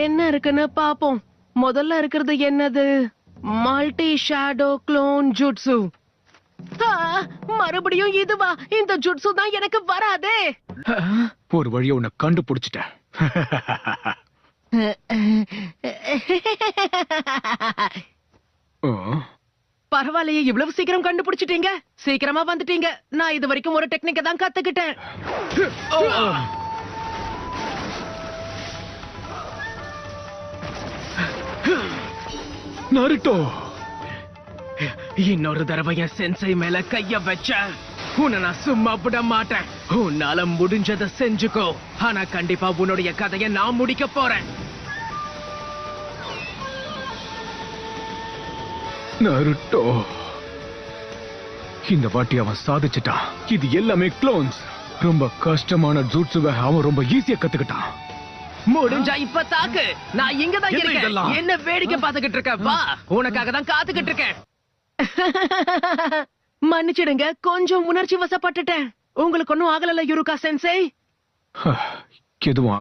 என்ன இருக்குன்னு பாப்போம். முதல்ல இருக்கிறது என்னது? Multi shadow clone jutsu. மறுபடியும் இதுவா? இந்த ஜுட்சு தான் எனக்கு வராதே. ஒரு வழியை உன்னை கண்டுபிடிச்சிட்டேன். பரவாயில்லையே, இவ்வளவு சீக்கிரம் கண்டுபிடிச்சிட்டீங்க. சீக்கிரமா வந்துட்டீங்க. நான் இது வரைக்கும் ஒரு டெக்னிக்க தான் கத்துக்கிட்டேன். நருட்டோ, இன்னொரு தடவை என் சென்சை மேல கைய வச்ச உன்னை நான் சும்மா விட மாட்டேன். உன்னால முடிஞ்சதை செஞ்சுக்கோ. ஆனா கண்டிப்பா உன்னுடைய கதையை நான் முடிக்க போறேன். நருட்டோ, இந்த வாட்டி அவன் சாதிச்சிட்டான். இது எல்லாமே க்ளோன்ஸ். ரொம்ப கஷ்டமான ஜூட்சுவை அவன் ரொம்ப ஈஸியா கத்துக்கிட்டான். முடிஞ்சா இப்ப தாக்கு. நான் இங்கதான் என்ன இருக்கேன். இதெல்லாம்? என்ன வேடிக்கை பார்த்துக்கிட்டு இருக்க? வா, உனக்காக தான் காத்துக்கிட்டு இருக்கேன். மன்னிச்சிடுங்க, கொஞ்சம் உணர்ச்சி வசப்பட்டுட்டேன். உங்களுக்கு ஒன்னும் ஆகல யுருகா சென்சை? எதுவும்